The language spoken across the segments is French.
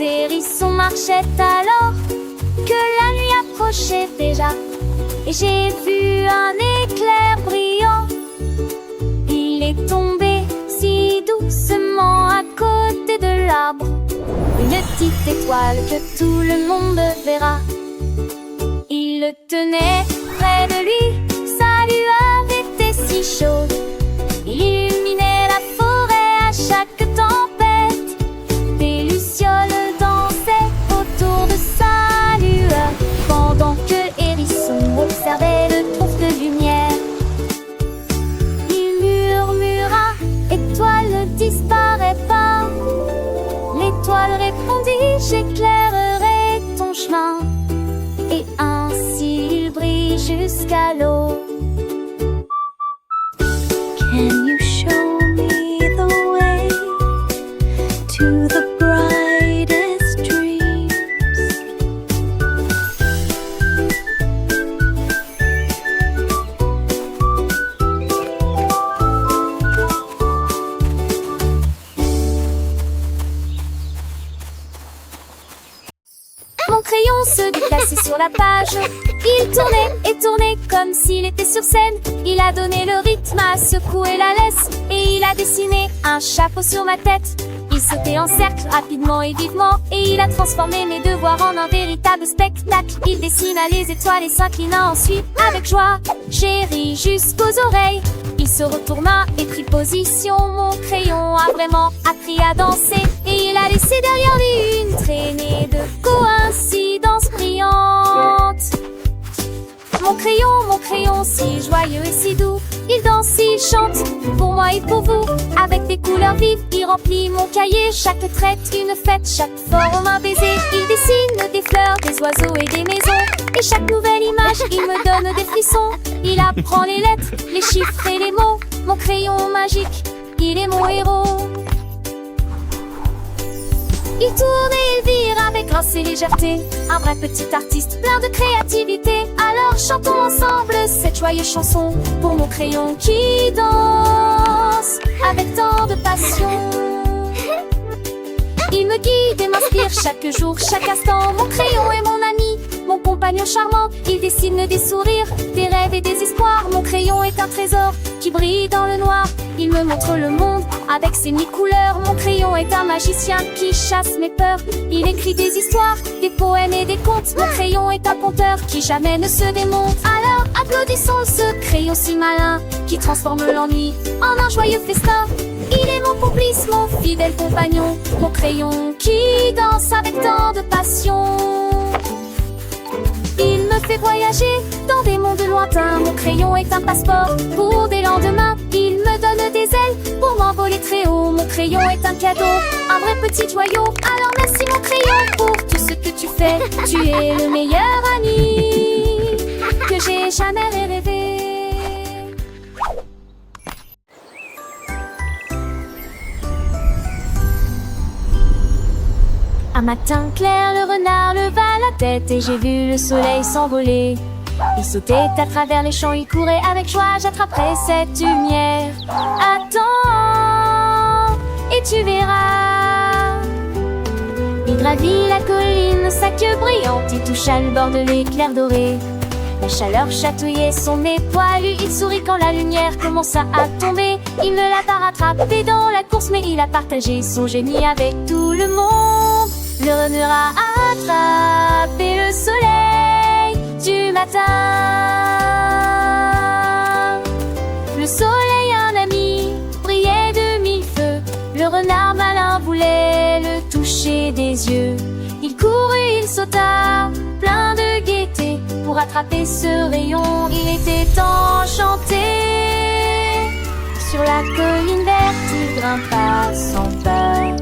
hérissons marchaient alors que la nuit approchait déjà. Et j'ai vu un éclair brillant. Il est tombé si doucement à côté de l'arbre. Une petite étoile que tout le monde verra. Il le tenait près de lui, sa lueur était si chaude. Il illuminait la forêt à chaque tempête. Des lucioles dansaient autour de sa lueur, pendant que Hérisson observait le trône de lumière. Il murmura: étoile, ne disparais pas. L'étoile répondit: j'éclairerai ton chemin. Et ainsi il brille jusqu'à l'eau. Can you show me the way to the brightest dreams? Mon crayon se déplaçait sur la page. Il tournait et tournait comme s'il était sur scène. Il a donné le rythme, a secoué la laisse, et il a dessiné un chapeau sur ma tête. Il sautait en cercle rapidement et vivement, et il a transformé mes devoirs en un véritable spectacle. Il dessina les étoiles et s'inclina ensuite avec joie. J'ai ri jusqu'aux oreilles. Il se retourna et prit position. Mon crayon a vraiment appris à danser, et il a laissé derrière lui une traînée de coïncidences brillantes. Mon crayon, si joyeux et si doux, il danse, il chante, pour moi et pour vous. Avec des couleurs vives, il remplit mon cahier. Chaque traite, une fête, chaque forme, un baiser. Il dessine des fleurs, des oiseaux et des maisons. Et chaque nouvelle image, il me donne des frissons. Il apprend les lettres, les chiffres et les mots. Mon crayon magique, il est mon héros. Il tourne et il vire avec grâce et légèreté. Un vrai petit artiste plein de créativité. Alors chantons ensemble cette joyeuse chanson pour mon crayon qui danse avec tant de passion. Il me guide et m'inspire chaque jour, chaque instant. Mon crayon est mon ami, mon compagnon charmant. Il dessine des sourires, des rêves et des espoirs. Mon crayon est un trésor qui brille dans le noir. Il me montre le monde avec ses mille couleurs. Mon crayon est un magicien qui chasse mes peurs. Il écrit des histoires, des poèmes et des contes. Mon crayon est un conteur qui jamais ne se démonte. Alors applaudissons ce crayon si malin qui transforme l'ennui en un joyeux festin. Il est mon complice, mon fidèle compagnon. Mon crayon qui danse avec tant de passion. Il me fait voyager dans des mondes lointains. Mon crayon est un passeport pour des lendemains. Il me donne des ailes pour m'envoler très haut. Mon crayon est un cadeau, un vrai petit joyau. Alors merci mon crayon pour tout ce que tu fais. Tu es le meilleur ami que j'ai jamais rêvé. Un matin clair, le renard leva la tête et j'ai vu le soleil s'envoler. Il sautait à travers les champs, il courait avec joie, j'attraperai cette lumière. Attends, et tu verras. Il gravit la colline, sa queue brillante, il toucha le bord de l'éclair doré. La chaleur chatouillait son nez poilu, il sourit quand la lumière commença à tomber. Il ne l'a pas rattrapé dans la course, mais il a partagé son génie avec tout le monde. Le renard a attrapé le soleil du matin. Le soleil, un ami, brillait de mille feux. Le renard malin voulait le toucher des yeux. Il courut, il sauta, plein de gaieté. Pour attraper ce rayon, il était enchanté. Sur la colline verte, il grimpa sans peur.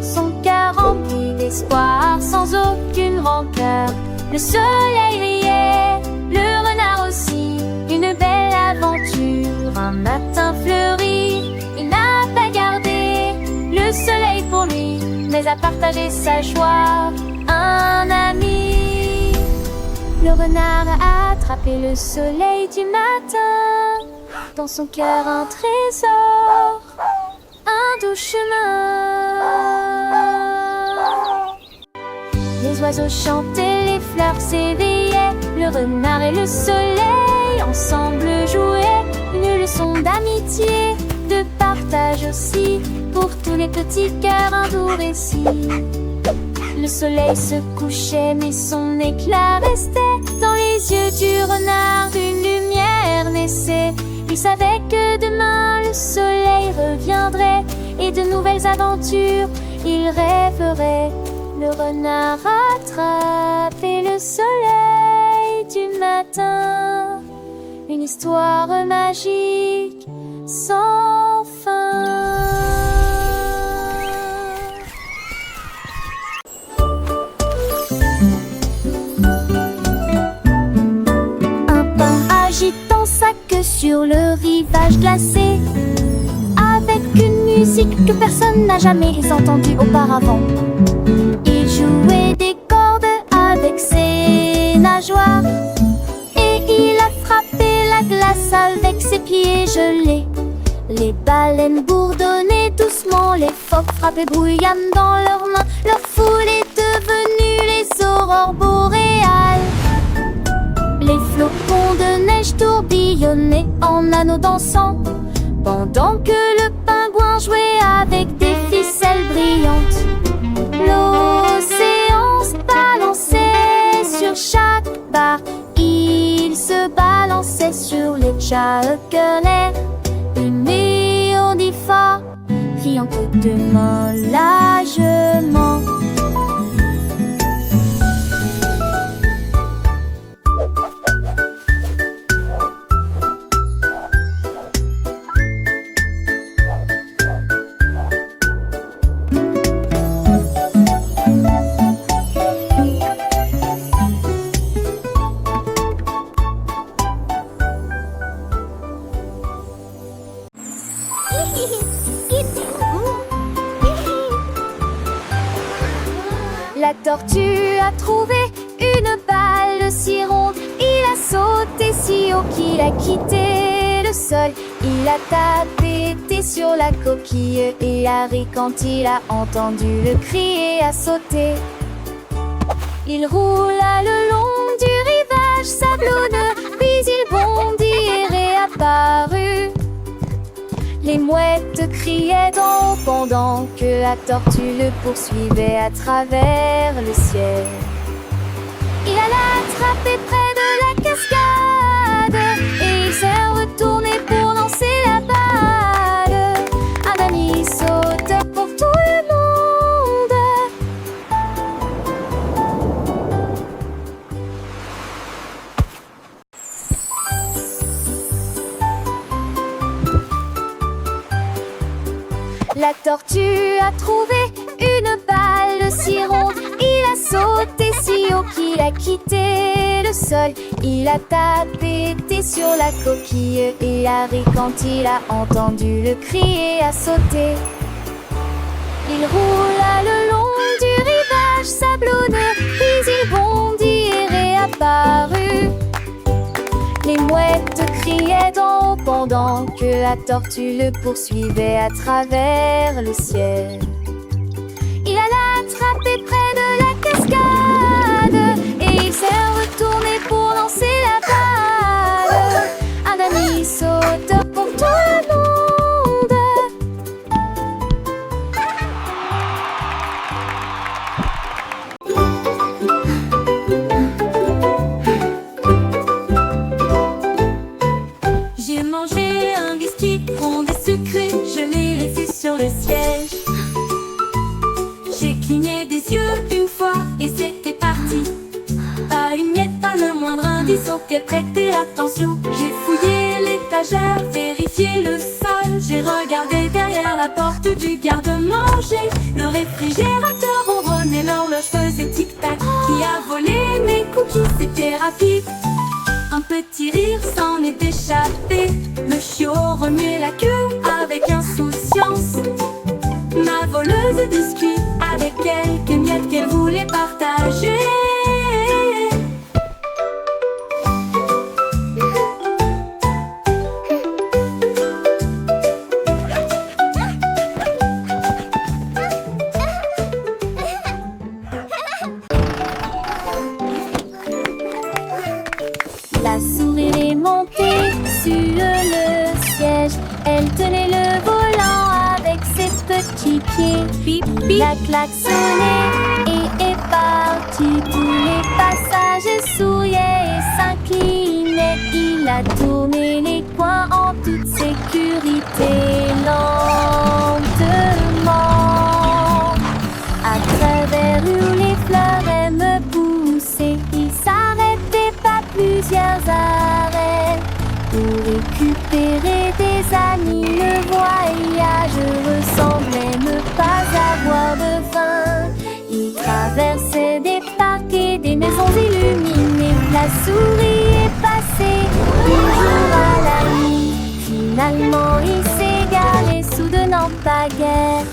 Son cœur rempli d'espoir, sans aucune rancœur. Le soleil riait, le renard aussi. Une belle aventure, un matin fleuri. Il n'a pas gardé le soleil pour lui, mais a partagé sa joie, un ami. Le renard a attrapé le soleil du matin. Dans son cœur un trésor, un doux chemin. les oiseaux chantaient, les fleurs s'éveillaient. Le renard et le soleil ensemble jouaient une leçon d'amitié, de partage aussi, pour tous les petits cœurs un doux récit. Le soleil se couchait mais son éclat restait. Dans les yeux du renard une lumière naissait. Il savait que demain le soleil reviendrait et de nouvelles aventures il rêverait. Le renard attrapait le soleil du matin. Une histoire magique sans fin. Un pain agitant sa queue sur le rivage glacé, avec une musique que personne n'a jamais entendue auparavant. Il jouait des cordes avec ses nageoires et il a frappé la glace avec ses pieds gelés. Les baleines bourdonnaient doucement, les phoques frappaient bruyamment dans leurs mains. Leur foule est devenue les aurores boréales. Les flocons de neige tourbillonnaient en anneaux dansants, pendant que le pingouin jouait avec des ficelles brillantes. L'océan se balançait sur chaque barre, il se balançait sur les chalconnets. Une mélodie forte, criant que demain largement. La tortue a trouvé une balle si ronde. Il a sauté si haut qu'il a quitté le sol. Il a tapé sur la coquille et a ri quand il a entendu le cri et a sauté. Il roula le long du rivage sablonneux, puis il bondit et réapparut. Les mouettes criaient d'en haut pendant que la tortue le poursuivait à travers le ciel. Il alla attraper près de la cascade et il s'est retourné pour lancer la balle. Un ami sauteur pour tout le monde. La tortue a trouvé une balle si ronde. Il a sauté si haut qu'il a quitté le sol. Il a tapé sur la coquille et a ri quand il a entendu le cri et a sauté. Il roula le long du rivage sablonneux, puis il bondit et réapparut. Les mouettes criaient d'en haut pendant que la tortue le poursuivait à travers le ciel. Il alla attraper près de la cascade et il s'est retourné pour lancer la balle. Un ami sauteur pour tout le monde. J'ai mangé un biscuit rond et sucré, je l'ai laissé sur le siège. J'ai cligné des yeux une fois et c'était parti. Pas une miette, pas le moindre indice auquel prêter attention. J'ai fouillé l'étagère, vérifié le sol. J'ai regardé derrière la porte du garde-manger. Le réfrigérateur ronronnait, l'horloge faisait tic-tac. Qui a volé mes cookies, c'était rapide. Un petit rire s'en est échappé. Le chiot remuait la queue avec insouciance. Ma voleuse de biscuits avec quelques miettes qu'elle voulait partager. sonné, Bip, il a klaxonné et est parti. Tous les passagers souriaient et s'inclinaient. Il a tourné les coins en toute sécurité, lentement. À travers où les fleurs aiment pousser, il s'arrêtait pas plusieurs arrêts pour récupérer des amis. Le voyage ressemblait ne pas avoir de fin. Il traversait des parcs et des maisons illuminées. La souris est passée du jour à la nuit. Finalement il s'est garé soudain en pagaie.